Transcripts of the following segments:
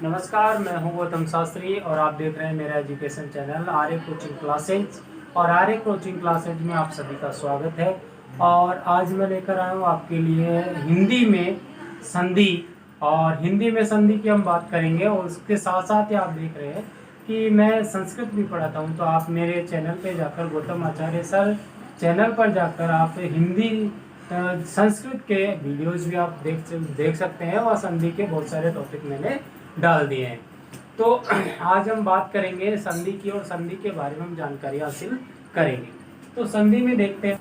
नमस्कार, मैं हूं गौतम शास्त्री और आप देख रहे हैं मेरा एजुकेशन चैनल आर्य कोचिंग क्लासेज। और आर्य कोचिंग क्लासेज में आप सभी का स्वागत है। और आज मैं लेकर आया हूं आपके लिए हिंदी में संधि। और हिंदी में संधि की हम बात करेंगे और उसके साथ साथ ही आप देख रहे हैं कि मैं संस्कृत भी पढ़ाता हूं, तो आप मेरे चैनल पे जाकर गौतम आचार्य सर चैनल पर जाकर आप हिंदी संस्कृत के वीडियोज भी आप देख सकते हैं और संधि के बहुत सारे टॉपिक मैंने डाल दिए हैं। तो आज हम बात करेंगे संधि की और संधि के बारे में हम जानकारी हासिल करेंगे। तो संधि में देखते हैं,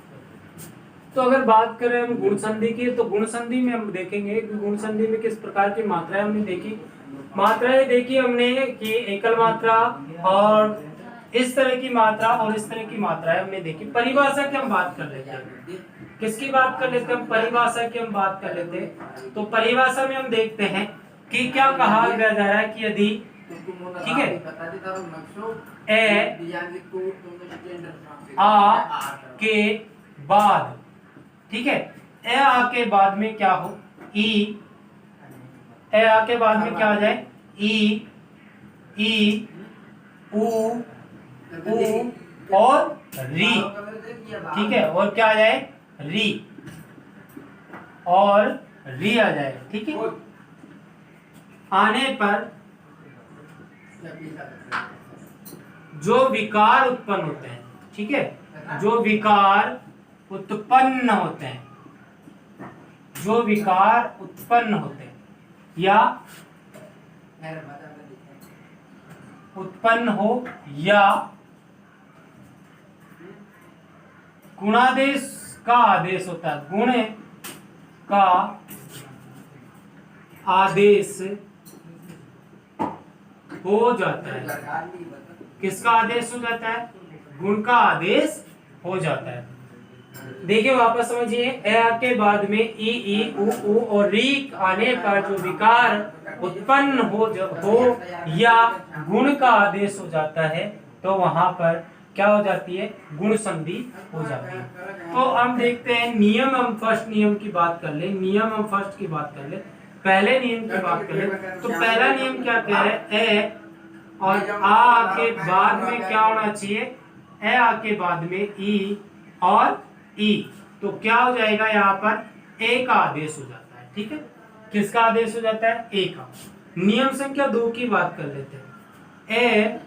तो अगर बात करें हम गुण संधि की, तो गुण संधि में हम देखेंगे कि गुण संधि में किस प्रकार की मात्राएं हमने देखी। मात्राएं देखी हमने कि एकल मात्रा और इस तरह की मात्रा और इस तरह की मात्राएं हमने देखी। परिभाषा की हम बात कर लेते हैं। किसकी बात कर लेते हैं? परिभाषा की हम बात कर लेते हैं। तो परिभाषा में हम देखते हैं कि क्या कहा गया जा रहा है कि यदि, ठीक है, ए आ के बाद, ठीक है, ए आ के बाद में क्या हो, ई, ए आ के बाद में क्या आ जाए, ई, ई, ऊ और री, ठीक है, और क्या आ जाए, री और री आ जाए, ठीक है। आने पर जो विकार उत्पन्न होते हैं, ठीक है, जो विकार उत्पन्न होते हैं, जो विकार उत्पन्न होते हैं या उत्पन्न हो या गुणादेश का आदेश होता है, गुण का आदेश हो जाता है। किसका आदेश हो जाता है? गुण का आदेश हो जाता है। देखिए वापस समझिए, ए के बाद में ई, ऊ और री आने पर जो विकार उत्पन्न हो या गुण का आदेश हो जाता है, तो वहां पर क्या हो जाती है? गुण संधि हो जाती है। तो हम देखते हैं नियम, हम फर्स्ट नियम की बात कर ले, नियम हम फर्स्ट की बात कर ले, पहले नियम की बात कर ले। तो पहला नियम क्या कह रहा है? ए और आ के बाद में क्या होना चाहिए? ए आ के बाद में ई और ई, तो क्या हो जाएगा? यहाँ पर ए का आदेश हो जाता है, ठीक है। किसका आदेश हो जाता है? ए का। नियम संख्या 2 की बात कर लेते हैं। ए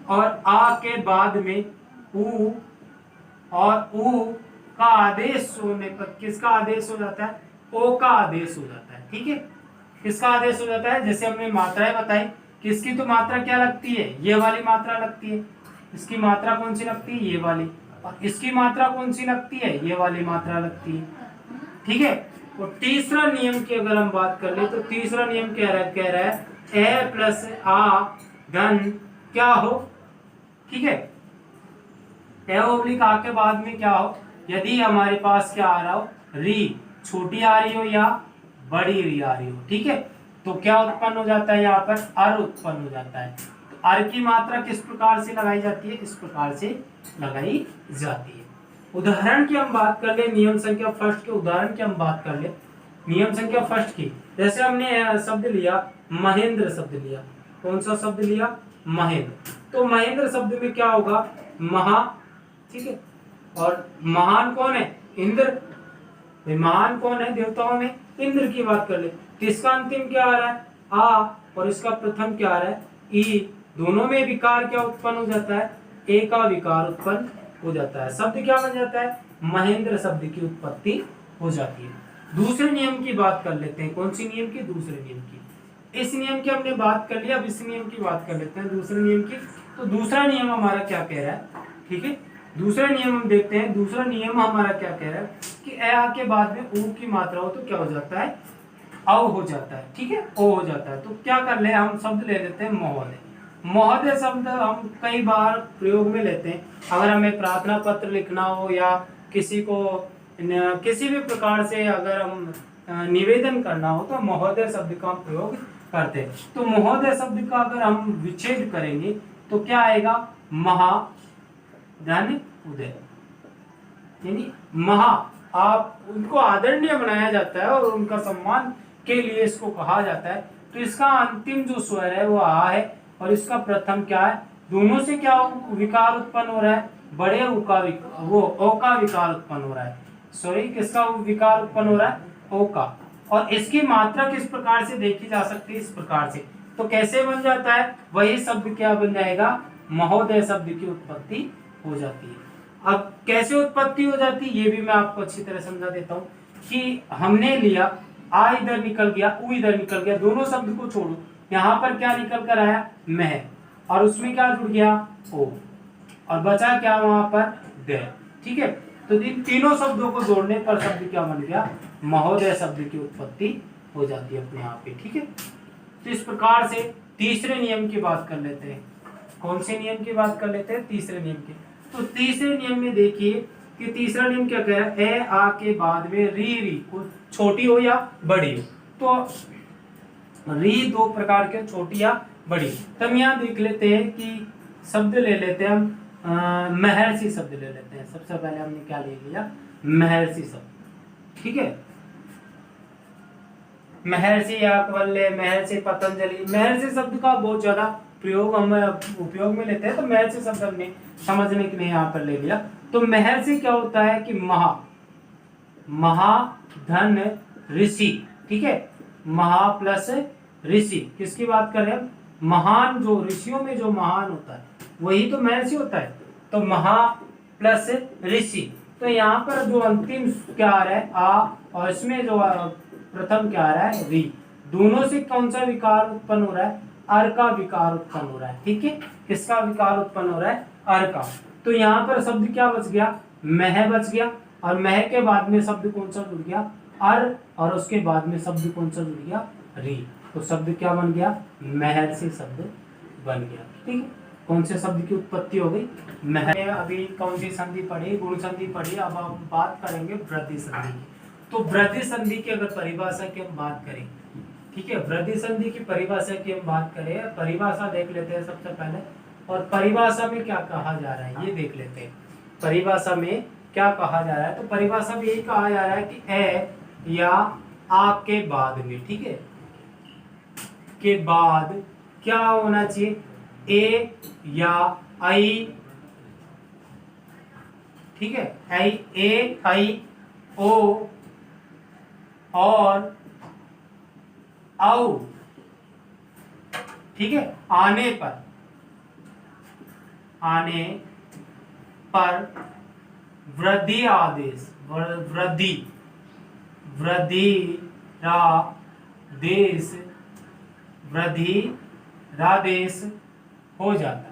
और आ के बाद में ऊ और ऊ का आदेश होने पर किसका आदेश हो जाता है? ओ का आदेश हो जाता है, ठीक है। किसका आदेश हो जाता है? जैसे हमने मात्राएं बताई, किसकी तो मात्रा क्या लगती है? ये वाली मात्रा लगती है। इसकी मात्रा कौन सी लगती है? ये वाली। और इसकी मात्रा कौन सी लगती है? ये वाली मात्रा लगती है, ठीक है। और तीसरा नियम की अगर हम बात कर ले, तो तीसरा नियम कह रहा है ए प्लस आ धन क्या हो, ठीक है, ए ओब्लिक आ के बाद में क्या हो, यदि हमारे पास क्या आ रहा हो, री छोटी आ रही हो या बड़ी री आ रही हो, ठीक है, तो क्या उत्पन्न हो जाता है? यहाँ पर अर उत्पन्न हो जाता है। तो अर की मात्रा किस प्रकार से लगाई जाती है? इस प्रकार से लगाई जाती है। उदाहरण की हम बात कर ले, नियम संख्या फर्स्ट के उदाहरण की हम बात कर ले। नियम संख्या फर्स्ट की, जैसे हमने शब्द लिया महेंद्र शब्द लिया। कौन सा शब्द लिया? महेंद्र। तो महेंद्र शब्द में क्या होगा? महा, ठीक है, और महान कौन है? इंद्र। महान कौन है देवताओं में? इंद्र की बात कर ले। तो इसका अंतिम क्या आ रहा है? आ, और इसका प्रथम क्या आ रहा है? ई। दोनों में विकार क्या उत्पन्न हो जाता है? ए का विकार उत्पन्न हो जाता है। शब्द क्या बन जाता है? महेंद्र शब्द की उत्पत्ति हो जाती है। दूसरे नियम की बात कर लेते हैं। कौन सी नियम की? दूसरे नियम की। इस नियम की हमने बात कर लिया, अब इस नियम की बात कर लेते हैं, दूसरे नियम की। तो दूसरा नियम हमारा क्या कह रहा है, ठीक है, दूसरा नियम हम देखते हैं। दूसरा नियम हमारा क्या कह रहा है कि ए आ के बाद में ऊ की मात्रा हो तो क्या हो जाता है? औ हो जाता है, ठीक है, ओ हो जाता है। तो क्या कर ले, हम शब्द ले लेते हैं महोदय। महोदय शब्द हम कई बार प्रयोग में लेते हैं। अगर हमें प्रार्थना पत्र लिखना हो या किसी को किसी भी प्रकार से अगर हम निवेदन करना हो, तो महोदय शब्द का हम प्रयोग करते हैं। तो महोदय शब्द का अगर हम विच्छेद करेंगे तो क्या आएगा? महा धन उदय, यानी महा, आप उनको आदरणीय बनाया जाता है और उनका सम्मान के लिए इसको कहा जाता है। तो इसका अंतिम जो स्वर है वो आ है और इसका प्रथम क्या है, दोनों से क्या विकार उत्पन्न हो रहा है, बड़े ऊ का वो ओ का विकार उत्पन्न हो रहा है, सॉरी किसका विकार उत्पन्न हो रहा है, ओ का। और इसकी मात्रा किस प्रकार से देखी जा सकती है, इस प्रकार से। तो कैसे बन जाता है, वही शब्द क्या बन जाएगा, महोदय शब्द की उत्पत्ति हो जाती है। अब कैसे उत्पत्ति हो जाती है ये भी मैं आपको अच्छी तरह समझा देता हूँ कि हमने लिया आ इधर निकल गया, उ इधर निकल गया, दोनों शब्द को छोड़ो, यहाँ पर क्या निकल कर आया, मह, और उसमें क्या जुड़ गया, ओ, और बचा क्या वहां पर, दे। ठीक है, तो इन तीनों शब्दों को जोड़ने पर शब्द क्या बन गया, महोदय शब्द की उत्पत्ति हो जाती है अपने आप ही। ठीक है, तो इस प्रकार से तीसरे नियम की बात कर लेते हैं। कौन से नियम की बात कर लेते हैं, तीसरे नियम की। तो तीसरे नियम में देखिए कि तीसरा नियम क्या कह रहा है, ए आ के बाद में री छोटी हो या बड़ी हो। तो री दो प्रकार के, छोटी या बड़ी। तो हम यहाँ देख लेते हैं कि शब्द ले लेते हैं हम, महर्षि शब्द ले लेते हैं। सबसे पहले हमने क्या ले लिया, महर्षि शब्द। ठीक है, महर्षि याज्ञवल्क्य, महर्षि पतंजलि, महर्षि शब्द का बहुत ज्यादा प्रयोग हम उपयोग में लेते हैं। तो महर्षि शब्द हमने समझने के लिए यहाँ पर ले लिया। तो महर्षि क्या होता है कि महाधन ऋषि। ठीक है, महा प्लस ऋषि, किसकी बात कर रहे हैं, महान, जो ऋषियों में जो महान होता है वही तो महर्षि होता है। तो महा प्लस ऋषि, तो यहाँ पर जो अंतिम क्या आ रहा है, आ, और इसमें जो प्रथम क्या आ रहा है, री, दोनों से कौन सा विकार उत्पन्न हो रहा है, अर का विकार उत्पन्न हो रहा है। ठीक है, किसका विकार उत्पन्न हो रहा है, अर का। तो यहाँ पर शब्द क्या बच गया, मह बच गया, और मह के बाद में शब्द कौन सा जुड़ गया, अर, और उसके बाद में शब्द कौन सा जुड़ गया, री। तो शब्द क्या बन गया, महर्षि शब्द बन गया। ठीक है, कौन से शब्द की उत्पत्ति हो गई, मह। अभी कौन सी संधि पढ़ी, गुण संधि पढ़ी। अब आप बात करेंगे वृद्धि संधि की। तो वृद्धि संधि की अगर परिभाषा की हम बात करें, ठीक है, वृद्धि संधि की परिभाषा की हम बात करें, परिभाषा देख लेते हैं सबसे पहले। और परिभाषा में क्या कहा जा रहा है ये देख लेते हैं। परिभाषा में क्या कहा जा रहा है, तो परिभाषा में यही कहा जा रहा है कि ए या आ के बाद में, ठीक है, के बाद क्या होना चाहिए, ए या आई। ठीक है, आई, ए, आई, ओ और औ। ठीक है, आने पर वृद्धि आदेश, वृद्धिरादेश हो जाता है।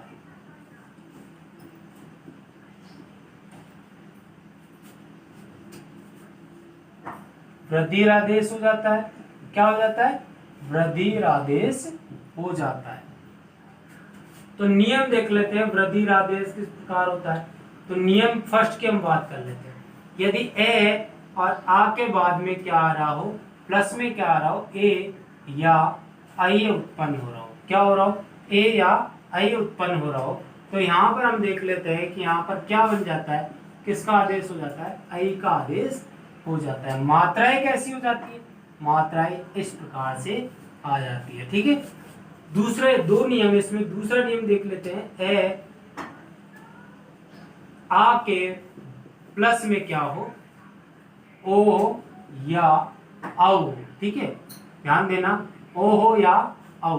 वृद्धिरादेश हो जाता है, क्या हो जाता है, वृद्धिरादेश हो जाता है। तो नियम देख लेते हैं वृद्धिरादेश किस प्रकार होता है। तो नियम फर्स्ट की हम बात कर लेते हैं। यदि ए और आ के बाद में क्या आ रहा हो, प्लस में क्या आ रहा हो, ए या आई उत्पन्न हो रहा हो, क्या हो रहा हो, ए या आई उत्पन्न हो रहा हो, तो यहाँ पर हम देख लेते हैं कि यहाँ पर क्या बन जाता है, किसका आदेश हो जाता है, आई का आदेश हो जाता है। मात्राएं कैसी हो जाती है, मात्राएं इस प्रकार से आ जाती है। ठीक है, दूसरे दो नियम, इसमें दूसरा नियम देख लेते हैं। ए आ के प्लस में क्या हो, ओ या औ। ठीक है, ध्यान देना, ओ हो या औ,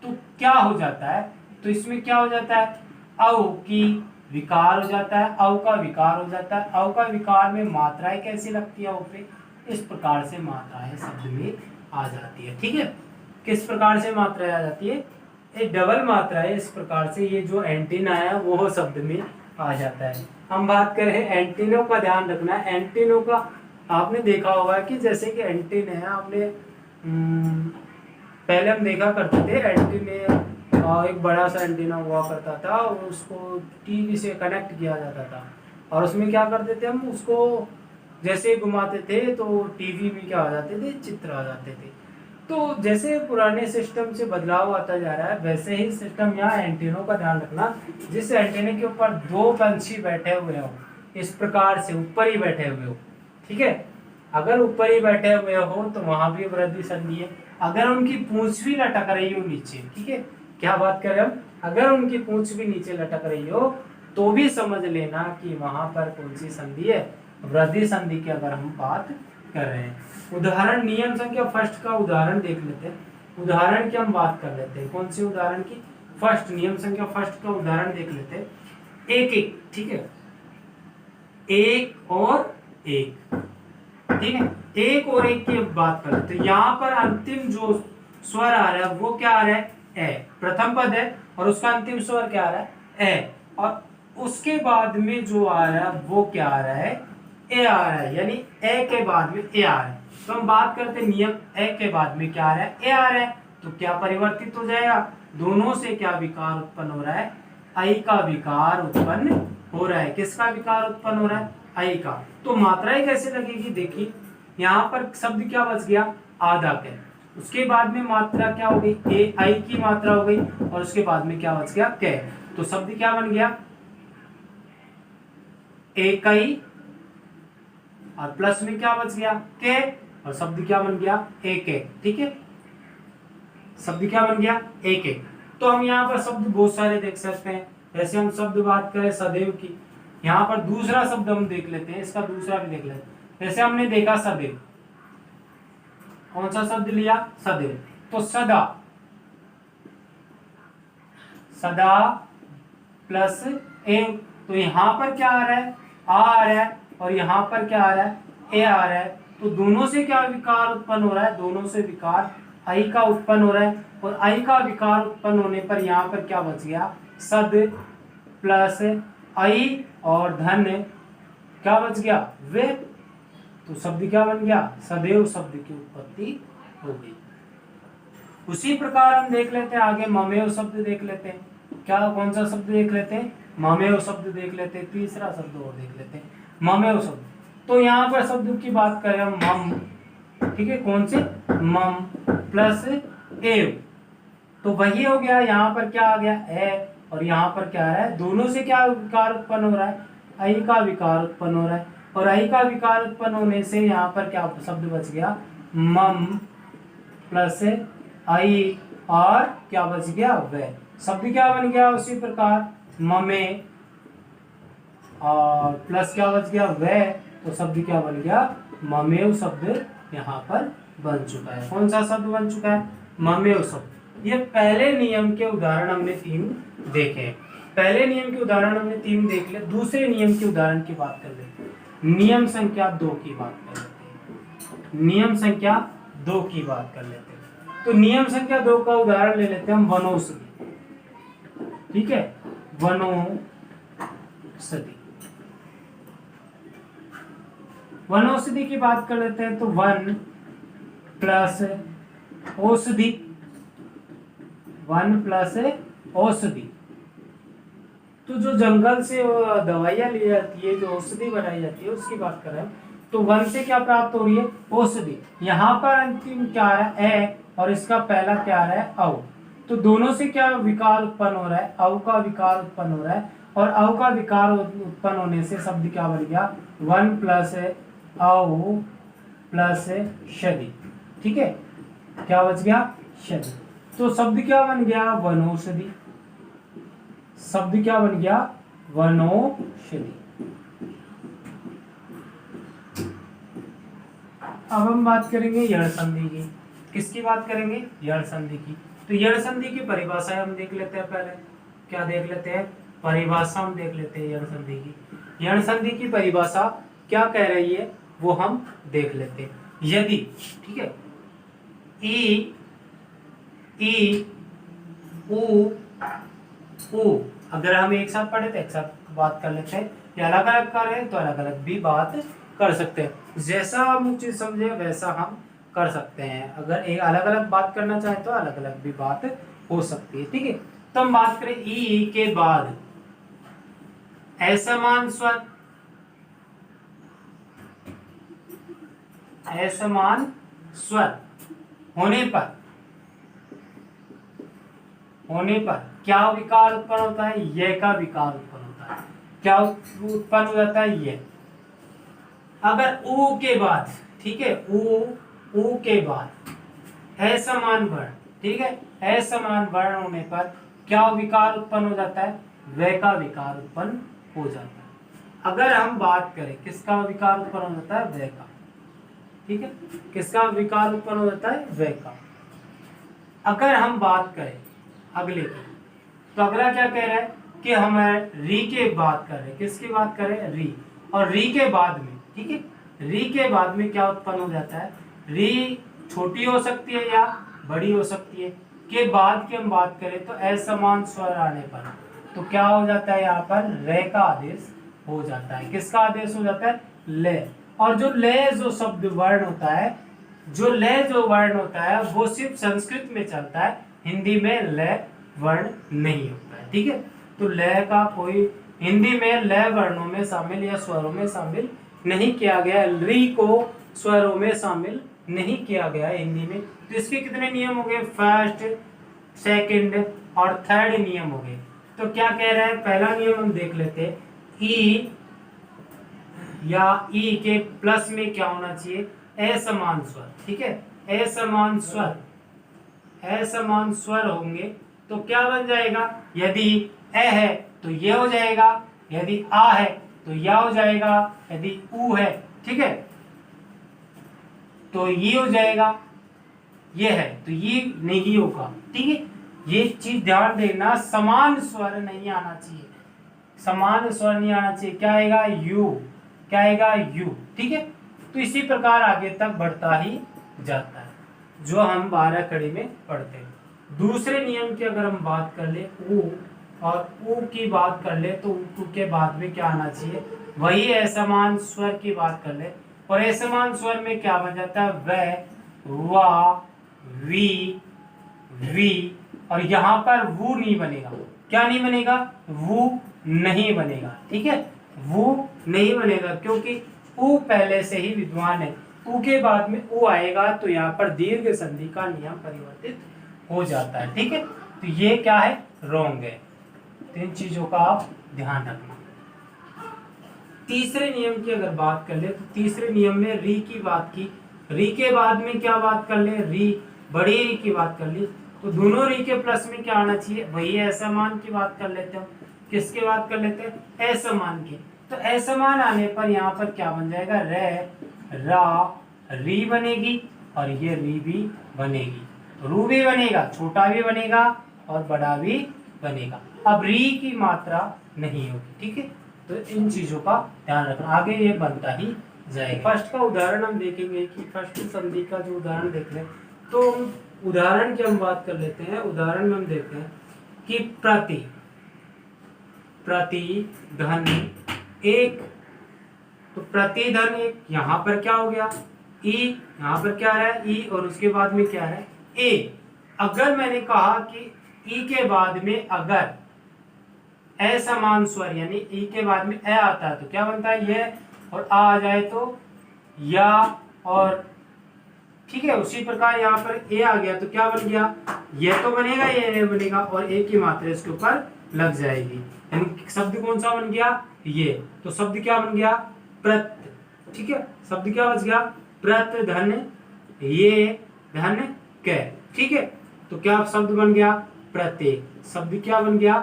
तो क्या हो जाता है, तो इसमें क्या हो जाता है, औ की विकार हो जाता है, औ का विकार हो जाता है। औ का विकार में मात्राएं कैसी लगती है, औ पे इस प्रकार से मात्राएं शब्द में आ जाती है। ठीक है, किस प्रकार से मात्राएं आ जाती है, ये डबल मात्रा है, इस प्रकार से ये जो एंटीना है वो शब्द में आ जाता है। हम बात करें एंटीनों का, ध्यान रखना है एंटीनों का। आपने देखा होगा कि जैसे कि एंटीने है, आपने पहले हम देखा करते थे एंटीने, एक बड़ा सा एंटीना हुआ करता था और उसको टीवी से कनेक्ट किया जाता था, और उसमें क्या करते थे हम, उसको जैसे घुमाते थे तो टीवी में क्या आ जाते थे, चित्र आ जाते थे। तो जैसे पुराने सिस्टम से बदलाव आता जा रहा है, वैसे ही सिस्टम यहाँ एंटीनों का ध्यान रखना। जिस एंटीने के ऊपर दो पंछी बैठे हुए हो, इस प्रकार से ऊपर ही बैठे हुए हो, ठीक है, अगर ऊपर ही बैठे हुए हो तो वहां भी वृद्धि संधि है। अगर उनकी पूंछ भी लटक रही हो नीचे, ठीक है, क्या बात कर रहे हम, अगर उनकी पूंछ भी नीचे लटक रही हो तो भी समझ लेना कि वहां पर कौन सी संधि है, वृद्धि संधि की अगर हम बात कर रहे हैं। उदाहरण नियम संख्या फर्स्ट का उदाहरण देख लेते हैं। उदाहरण की हम बात कर लेते हैं, कौन सी उदाहरण की, फर्स्ट, नियम संख्या फर्स्ट का उदाहरण देख लेते हैं। एक एक, ठीक है, एक और एक, ठीक है, एक और एक की बात कर लेते हैं। यहाँ पर अंतिम जो स्वर आ रहा है वो क्या आ रहा है, ए, प्रथम पद है और उसका अंतिम स्वर क्या आ रहा है, ए, और उसके बाद में जो आ रहा है वो क्या आ रहा है, ए आ रहा है, यानी ए के बाद में ए आ रहा है। तो हम बात करते हैं नियम, ए के बाद में क्या आ रहा है, ए आ रहा है, तो क्या परिवर्तित हो जाएगा, दोनों से क्या विकार उत्पन्न हो रहा है, आई का विकार उत्पन्न हो रहा है। किसका विकार उत्पन्न हो रहा है, आई का। तो मात्राएं कैसे लगेगी, देखिए यहाँ पर शब्द क्या बच गया, आधा के, उसके बाद में मात्रा क्या हो गई, ए, आई की मात्रा हो गई, और उसके बाद में क्या बच गया, के। तो शब्द क्या बन गया, एकई, और प्लस में क्या बच गया, के, और शब्द क्या बन गया, एक एक, ठीक है, शब्द क्या बन गया, एक एक। तो हम यहाँ पर शब्द बहुत सारे देख सकते हैं। जैसे हम शब्द बात करें सदैव की, यहाँ पर दूसरा शब्द हम देख लेते हैं, इसका दूसरा भी देख लेते हैं। जैसे हमने देखा सदैव, कौन सा शब्द लिया, सदैव, तो सदा, सदा प्लस एव, तो यहाँ पर क्या आ रहा है, आ रहा है, और यहाँ पर क्या आ रहा है, ए आ रहा है। तो दोनों से क्या विकार उत्पन्न हो रहा है, दोनों से विकार आई का उत्पन्न हो रहा है, और आई का विकार उत्पन्न होने पर यहाँ पर क्या बच गया, सद प्लस आई और धन क्या बच गया, वे। तो शब्द क्या बन गया, सदैव शब्द की उत्पत्ति हो गई। उसी प्रकार हम देख लेते हैं आगे, ममेव शब्द देख लेते हैं। क्या, कौन सा शब्द देख लेते हैं, ममेव शब्द देख लेते हैं। तीसरा शब्द और देख लेते हैं, ममेव शब्द। तो यहाँ पर शब्द की बात करें हम, मम, ठीक है, कौन से, मम प्लस एव, तो वही हो गया। यहाँ पर क्या आ गया, ए, और यहाँ पर क्या आ रहा है, दोनों से क्या विकार उत्पन्न हो रहा है, आई का विकार उत्पन्न हो रहा है, और आई का विकार उत्पन्न होने से यहाँ पर क्या शब्द बच गया, मम प्लस आई, और क्या बच गया, वह। शब्द क्या बन गया, उसी प्रकार ममे और प्लस क्या बच गया, वह। तो शब्द क्या बन गया, ममेव शब्द यहाँ पर बन चुका है। कौन सा शब्द बन चुका है, ममेव शब्द। ये पहले नियम के उदाहरण हमने 3 देखे। पहले नियम के उदाहरण हमने 3 देख ले, दूसरे नियम के उदाहरण की बात कर लेते हैं। नियम संख्या 2 की बात कर लेते हैं। नियम संख्या 2 की बात कर लेते हैं। तो नियम संख्या 2 का उदाहरण ले लेते हैं हम, वनौषधि, ठीक है, वनौषधि। वनौषधि की बात कर लेते हैं। तो वन प्लस औषधि, वन प्लस औषधि, तो जो जंगल से दवाइयां ली जाती है, जो औषधि बनाई जाती है, उसकी बात कर रहे हैं। तो वन से क्या प्राप्त हो रही है, औषधि। यहाँ पर अंतिम क्या आ रहा है, ए, और इसका पहला क्या आ रहा है, औ। तो दोनों से क्या विकार उत्पन्न हो रहा है, औ का विकार उत्पन्न हो रहा है, और औ का विकार उत्पन्न होने से शब्द क्या बन गया, वन प्लस औ प्लस शदि, ठीक है, क्या बच गया, शदि। तो शब्द क्या बन गया, वनौषधि। शब्द क्या बन गया, वनौषधि। अब हम बात करेंगे यण संधि की। किसकी बात करेंगे, यण संधि की। तो यण संधि की परिभाषा हम देख लेते हैं। पहले क्या देख लेते हैं, परिभाषा हम देख लेते हैं यण संधि की। यण संधि की परिभाषा क्या कह रही है वो हम देख लेते हैं। यदि, ठीक है, ई ई उ उ, अगर हम एक साथ पढ़े तो एक साथ बात कर लेते हैं, या अलग अलग करें तो अलग अलग भी बात कर सकते हैं। जैसा हम चीज समझे वैसा हम कर सकते हैं। अगर एक अलग अलग बात करना चाहें तो अलग अलग भी बात हो सकती है, ठीक है। तो हम बात करें ई के बाद असमान स्वर, असमान स्वर होने पर क्या विकार उत्पन्न होता है, ये का विकार उत्पन्न होता है। क्या उत्पन्न हो जाता है, ये। अगर ऊ के बाद, ठीक है, ऊ के बाद असमान वर्ण, ठीक है, असमान वर्ण होने पर क्या विकार उत्पन्न हो जाता है, व का विकार उत्पन्न हो जाता है। अगर हम बात करें किसका विकार उत्पन्न हो जाता है, व का, ठीक है, किसका विकार उत्पन्न हो जाता है, व का। अगर हम बात करें अगले की, तो अगला क्या कह रहा है कि हम री के बात कर रहे हैं, किसकी बात कर रहे हैं, री, और री के बाद में, ठीक है, री के बाद में क्या उत्पन्न हो जाता है, री छोटी हो सकती है या बड़ी हो सकती है, के बाद की हम बात करें तो असमान स्वर आने पर तो क्या हो जाता है, यहाँ पर रे का आदेश हो जाता है, किसका आदेश हो जाता है, ले। और जो ले जो शब्द वर्ण होता है, जो ले जो वर्ण होता है वो सिर्फ संस्कृत में चलता है, हिंदी में ले वर्ण नहीं होता है, ठीक है। तो ले का कोई हिंदी में ले वर्णों में शामिल या स्वरों में शामिल नहीं किया गया, री को स्वरों में शामिल नहीं किया गया है हिंदी में। तो इसके कितने नियम हो गए, फर्स्ट, सेकंड और थर्ड नियम हो गए। तो क्या कह रहा है, पहला नियम हम देख लेते हैं, ई या ई के प्लस में क्या होना चाहिए, असमान स्वर, ठीक है, असमान स्वर, असमान स्वर होंगे तो क्या बन जाएगा, यदि ए है तो ये हो जाएगा, यदि आ है तो या हो जाएगा, यदि ऊ है, ठीक है, तो ये हो जाएगा, ये है तो ये नहीं होगा, ठीक है। ये चीज ध्यान देना, समान स्वर नहीं आना चाहिए, समान स्वर नहीं आना चाहिए, क्या आएगा, यू, क्या आएगा, यू, ठीक है। तो इसी प्रकार आगे तक बढ़ता ही जाता है, जो हम 12 कड़ी में पढ़ते हैं। दूसरे नियम की अगर हम बात कर ले, ऊ, और ऊ की बात कर ले तो ऊ के बाद में क्या आना चाहिए, वही असमान स्वर की बात कर ले, और असमान स्वर में क्या बन जाता है, व, वा, वी, वी, और यहाँ पर वो नहीं बनेगा, क्या नहीं बनेगा, वो नहीं बनेगा, ठीक है, वो नहीं बनेगा क्योंकि ऊ पहले से ही विद्वान है, ऊ के बाद में ऊ आएगा तो यहाँ पर दीर्घ संधि का नियम परिवर्तित हो जाता है, ठीक है। तो ये क्या है, रॉन्ग है, तो इन चीजों का आप ध्यान रखना। तीसरे नियम की अगर बात कर ले तो तीसरे नियम में री की बात की, री के बाद में क्या बात कर ले, री, बड़ी री की बात कर ली, तो दोनों री के प्लस में क्या आना चाहिए, वही असमान की बात कर लेते हैं, किसकी बात कर लेते हैं, असमान की। तो असमान आने पर यहाँ पर क्या बन जाएगा, रे, रा, री बनेगी, और ये री भी बनेगी, रू भी बनेगा, छोटा भी बनेगा और बड़ा भी बनेगा। अब री की मात्रा नहीं होगी, ठीक है, तो इन चीजों का ध्यान रखना, आगे ये बनता ही जाएगा। फर्स्ट का उदाहरण हम देखेंगे कि फर्स्ट संधि का जो उदाहरण देख लें, तो उदाहरण की हम बात कर लेते हैं। उदाहरण में हम देखते हैं कि प्रति, प्रति धन एक, तो प्रति धन एक, यहाँ पर क्या हो गया, ई, यहाँ पर क्या है, ई, और उसके बाद में क्या है, ए। अगर मैंने कहा कि ई के बाद में अगर असमान स्वर यानी ई के बाद में ए आता है तो क्या बनता है, ये, और आ जाए तो या, और ठीक है, उसी प्रकार यहाँ पर ए आ गया तो क्या बन गया, ये तो बनेगा, ये नहीं बनेगा, और ए की मात्रा इसके ऊपर लग जाएगी, यानी शब्द कौन सा बन गया, ये, तो शब्द क्या बन गया, प्रत, ठीक है, शब्द क्या बच गया, प्रत धन ये धन क, ठीक है, तो क्या शब्द बन गया, प्रत्येक, शब्द क्या बन गया,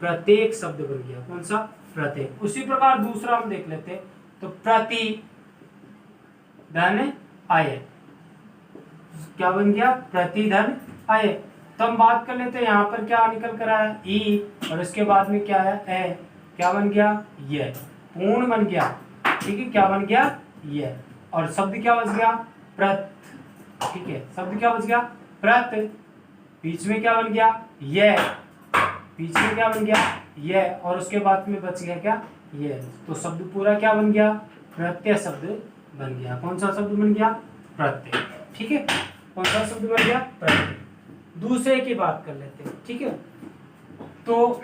प्रत्येक शब्द बन गया, कौन सा, प्रत्येक। उसी प्रकार दूसरा हम देख लेते हैं, तो प्रति धन आय, क्या बन गया, प्रतिधन आय। तो हम बात कर लेते हैं, यहाँ पर क्या निकल कर आया, ई, और इसके बाद में क्या है, ए, क्या बन गया, ये, पूर्ण बन गया, ठीक है, क्या बन गया, ये, और शब्द क्या बच गया, प्रत, ठीक है, शब्द क्या बच गया, प्रत, बीच में क्या बन गया, ये, बीच में क्या बन गया, ये, और उसके बाद में बच गया क्या, ये, तो शब्द पूरा क्या बन गया, प्रत्यय शब्द बन गया, कौन सा शब्द बन गया, प्रत्यय, ठीक है, कौन सा शब्द बन गया, प्रत्यय। दूसरे की बात कर लेते हैं, ठीक है, तो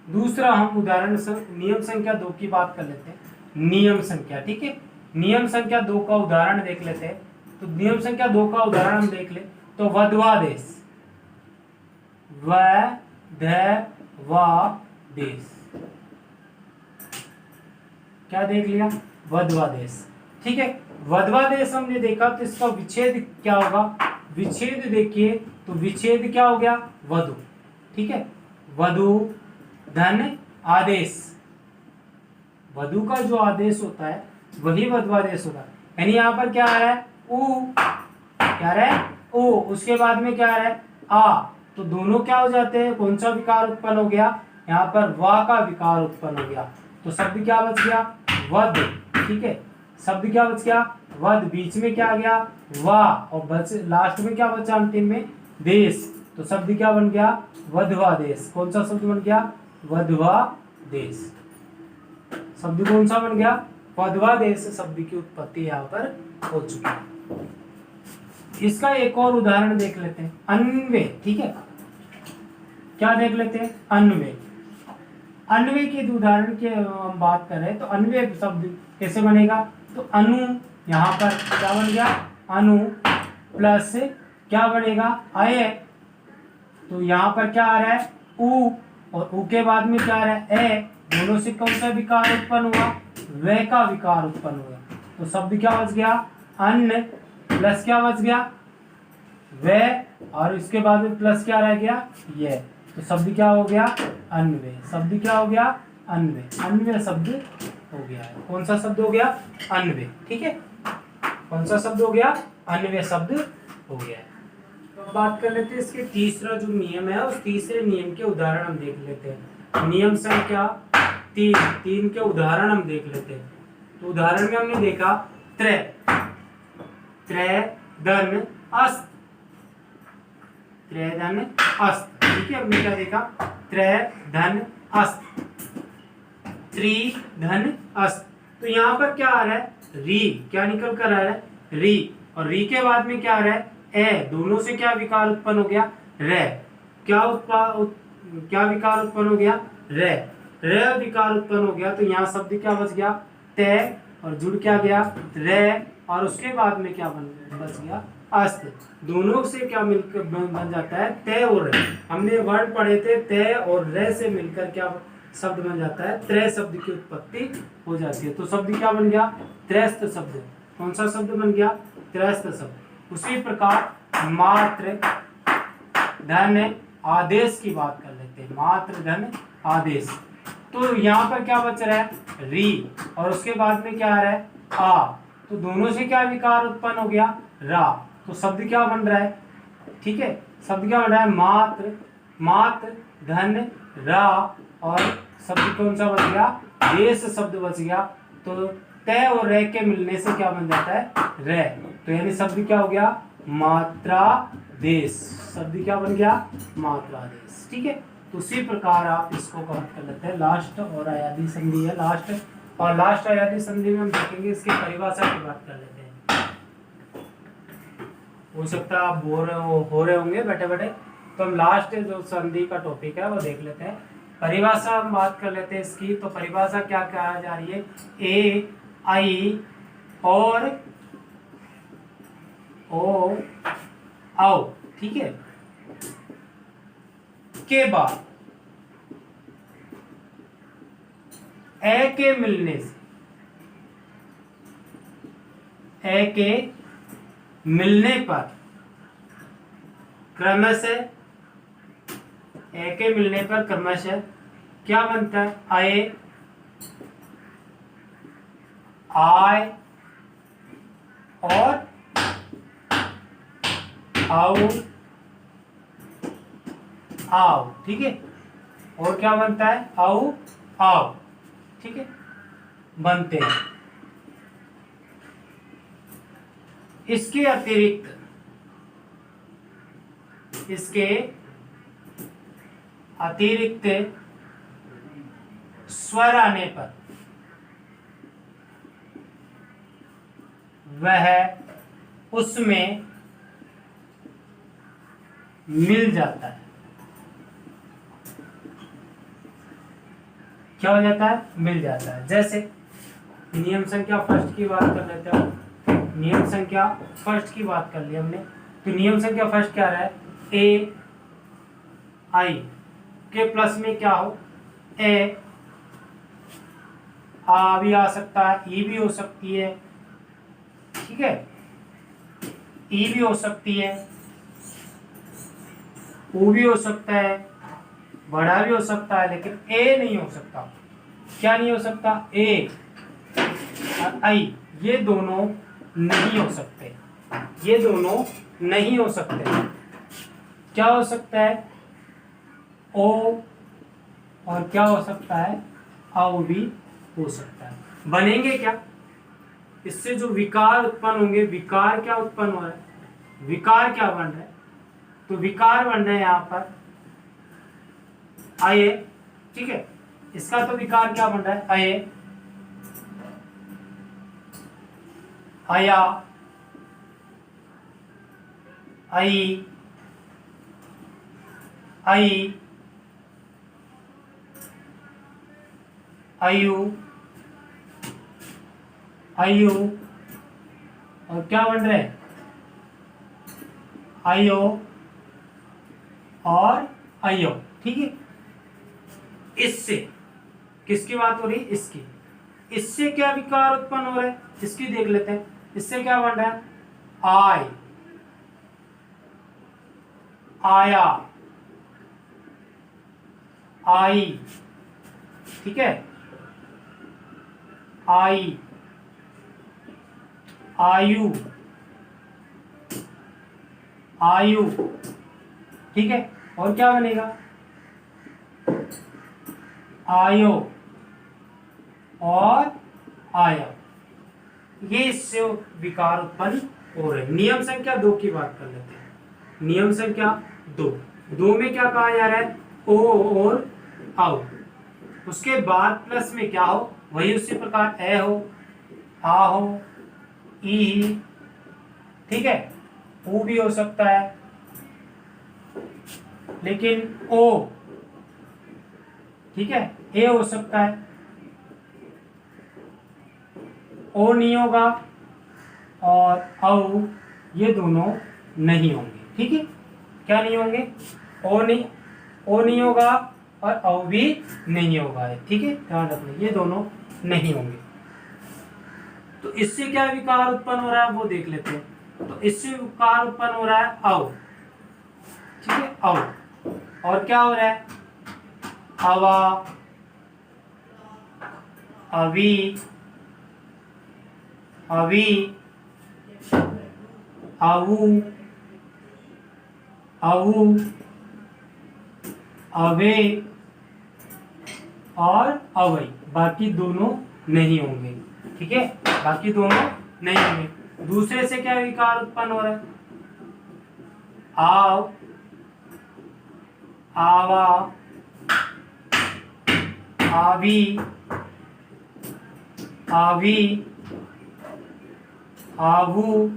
दूसरा हम उदाहरण नियम संख्या 2 की बात कर लेते हैं, नियम संख्या, ठीक है, नियम संख्या 2 का उदाहरण देख लेते हैं। तो नियम संख्या 2 का उदाहरण हम देख ले तो वध्वादेश, व ध वा देश, क्या देख लिया, वध्वादेश। ठीक है। वध्वादेश हमने देखा तो इसका विच्छेद क्या होगा, विच्छेद देखिए तो विच्छेद क्या हो गया, वधु। ठीक है, वधु धन आदेश, वधु का जो आदेश होता है वही वध्वादेश होता है। यानी यहाँ पर क्या आ रहा है, उ, क्या आ रहा है, ओ, उसके बाद में क्या आ रहा है, आ, तो दोनों क्या हो जाते हैं, कौन सा विकार उत्पन्न हो गया, यहाँ पर वा का विकार उत्पन्न हो गया। तो शब्द क्या बच गया, वध। ठीक है, शब्द क्या बच गया, वध, बीच में क्या आ गया, वा, और बच लास्ट में क्या बचा अंतिम में, देश। तो शब्द क्या बन गया, वधवा देश। कौन सा शब्द बन गया, वधवा देश। शब्द कौन सा बन गया, वधवा देश शब्द की उत्पत्ति यहाँ पर हो चुकी है। इसका एक और उदाहरण देख लेते हैं, अन्वय। ठीक है, क्या देख लेते हैं, अन्वय। अन्वय के उदाहरण की हम बात कर रहे हैं तो अन्वय शब्द कैसे बनेगा, तो अनु, यहाँ पर क्या बन गया, अनु प्लस क्या बनेगा, अय, तो यहाँ पर क्या आ रहा है, उ, और उ के बाद में क्या आ रहा है, ए, दोनों से कौन सा विकार उत्पन्न हुआ, वे का विकार उत्पन्न हुआ। तो शब्द क्या बच गया, अन्न प्लस क्या बच गया, वे, और इसके बाद में प्लस क्या रह गया, ये। तो शब्द क्या हो गया, अन्वय। शब्द क्या हो गया, अन्वय। अन्वय शब्द हो गया है। कौन सा शब्द हो गया, अन्वय। ठीक है, कौन सा शब्द हो गया, अन्वय शब्द हो गया है। तो बात कर लेते हैं इसके तीसरा जो नियम है, उस तीसरे नियम के उदाहरण हम देख लेते हैं। नियम संख्या 3, 3 के उदाहरण हम देख लेते हैं। तो उदाहरण में हमने देखा त्रय, त्रय धन अस्त, त्रय धन अस्त। ठीक है, हमने क्या देखा, त्रय धन अस्त, त्रि धन अस्त। तो यहाँ पर क्या आ रहा है, री, क्या निकल कर आ रहा है, री, और री के बाद में क्या आ रहा है, ए, दोनों से क्या विकार उत्पन्न हो गया, रे, क्या विकार उत्पन्न हो गया, रे, रे विकार उत्पन्न हो गया। तो यहाँ शब्द क्या बच गया, तय, और जुड़ क्या गया, रे, और उसके बाद में क्या बच गया, अस्त। दोनों से क्या मिलकर बन जाता है, तय और रे। हमने वर्ड पढ़े थे, तय और रे से मिलकर क्या शब्द बन जाता है, त्रय शब्द की उत्पत्ति हो जाती है। तो शब्द क्या बन गया, त्रयस्थ शब्द। कौन सा शब्द बन गया, त्रयस्थ शब्द। उसी प्रकार मात्र धन आदेश की बात कर लेते हैं, मात्र धन आदेश। तो यहाँ पर क्या बच रहा है, री, और उसके बाद में क्या आ रहा है, आ, तो दोनों से क्या विकार उत्पन्न हो गया, रा। तो शब्द क्या बन रहा है, ठीक है, शब्द क्या बन रहा है, मात्र, मात्र धन रा, और शब्द कौन सा बच गया, देश शब्द बच गया। तो तय और रे के मिलने से क्या बन जाता है, रे। तो यानी शब्द क्या हो गया, मात्रा देश। शब्द क्या बन गया, मात्रा देश। ठीक है, तो उसी प्रकार आप इसको कवर कर लेते हैं। लास्ट और अयादी संधि है, लास्ट, और लास्ट अयादी संधि में हम देखेंगे इसकी परिभाषा की बात कर लेते हैं। हो सकता है आप बोर हो रहे होंगे बैठे बैठे, तो हम लास्ट जो संधि का टॉपिक है वो देख लेते हैं। परिभाषा हम बात कर लेते हैं इसकी। तो परिभाषा क्या कहा जा रही है, ए, आई और ओ, आओ, ठीक है, के बाद ए के मिलने से, ए के मिलने पर क्रमशः, ए के मिलने पर क्रमशः क्या बनता है, आए, आय और आओ, आओ। ठीक है, और क्या बनता है, आओ, आओ। ठीक है, बनते हैं। इसके अतिरिक्त, इसके अतिरिक्त स्वर आने पर वह उसमें मिल जाता है। क्या हो जाता है, मिल जाता है। जैसे नियम संख्या फर्स्ट की बात कर लेते हैं। नियम संख्या फर्स्ट की बात कर ली हमने। तो नियम संख्या फर्स्ट क्या रहा है, ए, आई के प्लस में क्या हो, ए, आ भी आ सकता है, ई भी हो सकती है, ठीक है, ई भी हो सकती है, ओ भी हो सकता है, बड़ा भी हो सकता है, लेकिन ए नहीं हो सकता। क्या नहीं हो सकता? ए और आई, ये दोनों नहीं हो सकते, ये दोनों नहीं हो सकते। क्या हो सकता है? ओ, और क्या हो सकता है? आओ भी हो सकता है। बनेंगे क्या? इससे जो विकार उत्पन्न होंगे, विकार क्या उत्पन्न हो रहा है? विकार क्या बन रहा है? तो विकार बन रहे हैं यहां पर आए, ठीक है। इसका तो विकार क्या बन रहा है? आए, आया, आई, आई, आयु, आयु, और क्या बन रहे हैं? आयो और आयो, ठीक है। इससे किसकी बात हो रही है? इसकी। इससे क्या विकार उत्पन्न हो रहा है? इसकी देख लेते हैं। इससे क्या बन रहा है? आय, आया, आई, ठीक है, आई, आयु, आयु, ठीक है। और क्या बनेगा? आयो और आया। ये इससे विकार उत्पन्न हो रहे। नियम संख्या 2 की बात कर लेते हैं। नियम संख्या 2, 2 में क्या कहा जा रहा है? ओ और आओ, उसके बाद प्लस में क्या हो? वही उसी प्रकार ए हो, आ हो, ई, ठीक है। ओ भी हो सकता है, लेकिन ओ, ठीक है, ए हो सकता है, ओ नहीं होगा, और औ ये दोनों नहीं होंगे, ठीक है। क्या नहीं होंगे? ओ नहीं होगा और औ भी नहीं होगा, ठीक है, ध्यान रखना, ये दोनों नहीं होंगे। तो इससे क्या विकार उत्पन्न हो रहा है वो देख लेते हैं। तो इससे विकार उत्पन्न हो रहा है औ, ठीक है, औ। और क्या हो रहा है? अवा, अवी, अवी, आवू, आवू, अवे और अवई। बाकी दोनों नहीं होंगे, ठीक है, बाकी दोनों नहीं होंगे। दूसरे से क्या विकार उत्पन्न हो रहा है? आव, आवा, आवी, आवी, आवू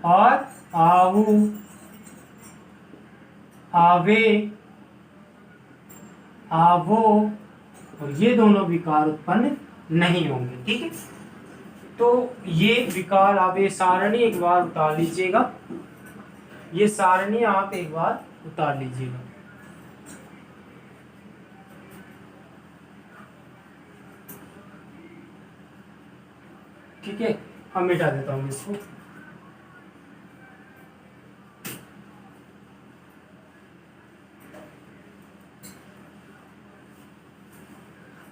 और आवू, आवे, आवो, और ये दोनों विकार उत्पन्न नहीं होंगे, ठीक है। तो ये विकार आप ये सारणी एक बार उतार लीजिएगा, ये सारणी आप एक बार उतार लीजिएगा। ठीक है, अब मिटा देता हूं इसको।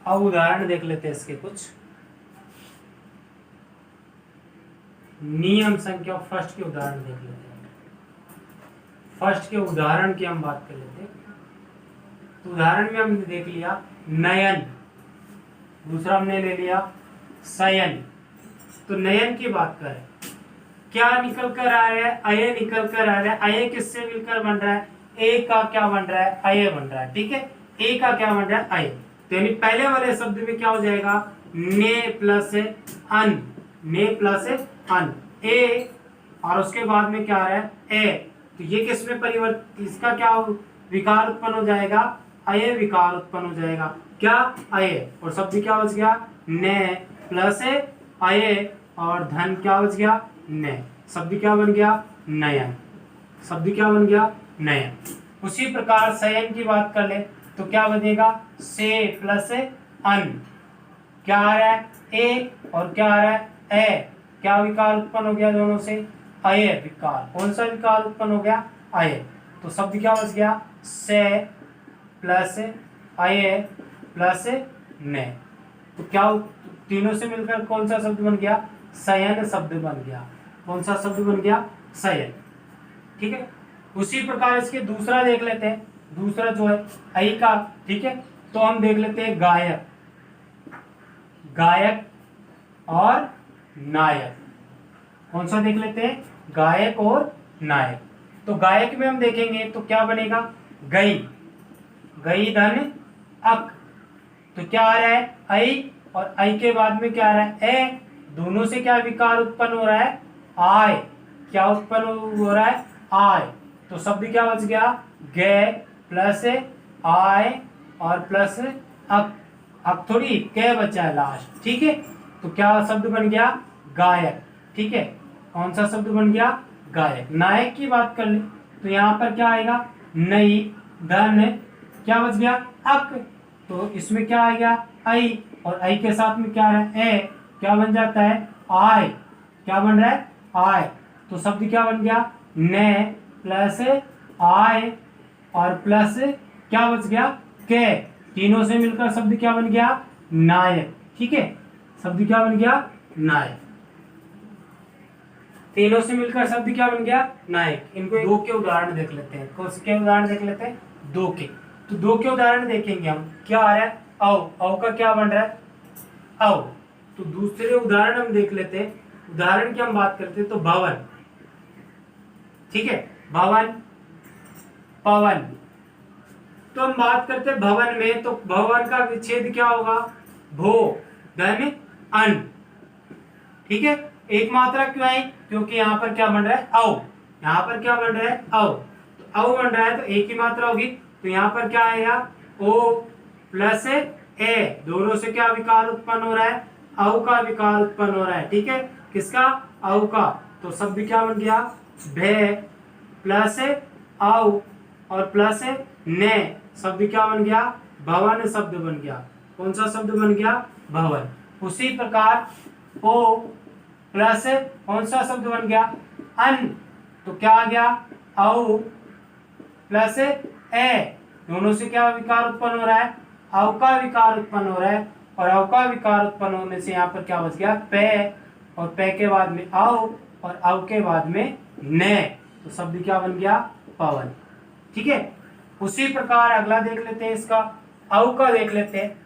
अब उदाहरण देख लेते हैं इसके कुछ। नियम संख्या फर्स्ट के उदाहरण देख लेते हैं। फर्स्ट के उदाहरण की हम बात कर लेते हैं। तो उदाहरण में हमने देख लिया नयन, दूसरा हमने ले लिया सयन। तो नयन की बात करें, क्या निकल कर आ रहा है? अय निकल कर आ रहा है। अय किससे मिलकर बन रहा है? ए का क्या बन रहा है? अय बन रहा है, ठीक है। ए का क्या बन रहा है? अय। तो यानी पहले वाले शब्द में क्या हो जाएगा? ने प्लस अन, ने प्लस अन, ए, और उसके बाद में क्या आ रहा है? ए। तो ये किस में परिवर्तन, इसका क्या विकार उत्पन्न हो जाएगा? अय विकार उत्पन्न हो जाएगा। क्या? अय, और शब्द क्या बच गया? ने प्लस अय, और धन क्या बच गया? ने। शब्द क्या बन गया? नयन। शब्द क्या बन गया? नयन। उसी प्रकार सयन की बात कर ले तो क्या बनेगा? से प्लस अन, क्या आ रहा है? ए, और क्या आ रहा है? ए। क्या विकार उत्पन्न हो गया दोनों से, अय विकार। कौन सा विकार उत्पन्न हो गया, अय। तो शब्द क्या बच गया, से प्लस अय प्लस ने। तो क्या तीनों से मिलकर कौन सा शब्द बन गया, शयन शब्द बन गया। कौन सा शब्द बन गया, शयन। ठीक है, उसी प्रकार इसके दूसरा देख लेते हैं, दूसरा जो है ऐ का। ठीक है, तो हम देख लेते हैं गायक, गायक और नायक। कौन सा देख लेते हैं, गायक और नायक। तो गायक में हम देखेंगे तो क्या बनेगा, गई, गई धन अक। तो क्या आ रहा है, ऐ, और ऐ के बाद में क्या आ रहा है, ए। दोनों से क्या विकार उत्पन्न हो रहा है, आय। क्या उत्पन्न हो रहा है, आय। तो शब्द क्या बच गया, गे प्लस आय और प्लस अक। अब थोड़ी के बचा है लास्ट। ठीक है, तो क्या शब्द बन गया, गायक। ठीक है, कौन सा शब्द बन गया, गायक। नायक की बात कर ले तो यहाँ पर क्या आएगा, नई धन क्या बच गया, अक। तो इसमें क्या आ गया, आई, और आई के साथ में क्या आ रहा है, ए। क्या बन जाता है, आय। क्या बन रहा है, आय। तो शब्द क्या बन गया, ने प्लस आय और प्लस क्या बच गया, के। तीनों से मिलकर शब्द क्या बन गया, नायक। ठीक है, शब्द क्या बन गया, नायक। तीनों से मिलकर शब्द क्या बन गया, नायक। इनको दो के उदाहरण देख लेते हैं। कौन से उदाहरण देख लेते हैं, दो के। तो दो के उदाहरण देखेंगे हम। क्या आ रहा है, औ। औ का क्या बन रहा है, औ। तो दूसरे उदाहरण हम देख लेते हैं। उदाहरण की हम बात करते हैं तो भवन। ठीक है, भवन, पवन। तो हम बात करते हैं भवन में, तो भवन का विच्छेद क्या होगा, भो धन अन। ठीक है, एक मात्रा क्यों आई, क्योंकि यहाँ पर क्या बन रहा है, औ। यहाँ पर क्या बन रहा है, औ। तो औ बन रहा है तो एक ही मात्रा होगी। तो यहाँ पर क्या आएगा, ओ प्लस ए। दोनों से क्या विकार उत्पन्न हो रहा है, औ का विकार उत्पन्न हो रहा है। ठीक है, किसका, औ का। तो शब्द क्या बन गया, भे प्लस औ और प्लस ने। शब्द क्या बन गया, भवन शब्द बन गया। कौन सा शब्द बन गया, भवन। उसी प्रकार ओ प्लस कौन सा शब्द बन गया, अन। तो क्या आ गया, औ प्लस ए। दोनों से क्या विकार उत्पन्न हो रहा है, औ का विकार उत्पन्न हो रहा है। और औ का विकार उत्पन्न होने से यहाँ पर क्या बच गया, पे। और पे के बाद में औ और औ के बाद में ने। तो शब्द क्या बन गया, पवन। ठीक है, उसी प्रकार अगला देख लेते हैं, इसका औ का देख लेते हैं।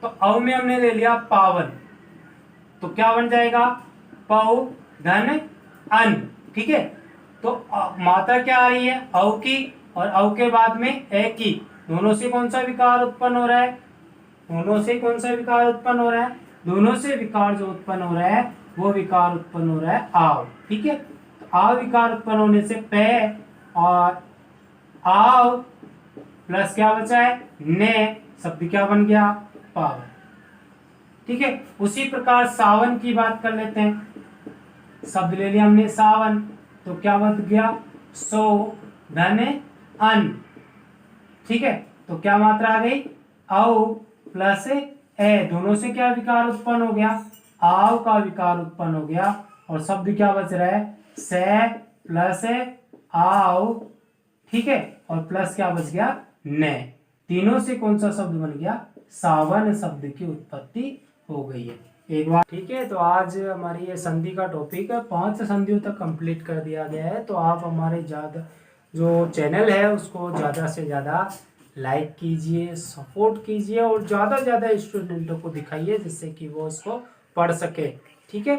तो औ में हमने ले लिया पावन। तो क्या बन जाएगा, पौ धन अन। ठीक है, तो मात्रा क्या आ रही है, औ की, और औ के बाद में ए की। दोनों से कौन सा विकार उत्पन्न हो रहा है, दोनों से कौन सा विकार उत्पन्न हो रहा है, दोनों से विकार जो उत्पन्न हो रहा है वो विकार उत्पन्न हो रहा है आव। ठीक है, तो आव विकार उत्पन्न होने से पे और आव प्लस क्या बचा है, ने। शब्द क्या बन गया, पावन। ठीक है, उसी प्रकार सावन की बात कर लेते हैं। शब्द ले लिया हमने सावन। तो क्या बच गया, सो धन अन। ठीक है, तो क्या मात्रा आ गई, औ प्लस ए। दोनों से क्या विकार उत्पन्न हो गया, आव का विकार उत्पन्न हो गया। और शब्द क्या बच रहा है, से प्लस आव। ठीक है, और प्लस क्या बच गया, ने। तीनों से कौन सा शब्द बन गया, सावन शब्द की उत्पत्ति हो गई है एक बार। ठीक है, तो आज हमारी ये संधि का टॉपिक 5 संधियों तक कंप्लीट कर दिया गया है। तो आप हमारे ज़्यादा जो चैनल है उसको ज़्यादा से ज़्यादा लाइक कीजिए, सपोर्ट कीजिए और ज़्यादा से ज़्यादा स्टूडेंटों को दिखाइए जिससे कि वो उसको पढ़ सके। ठीक है।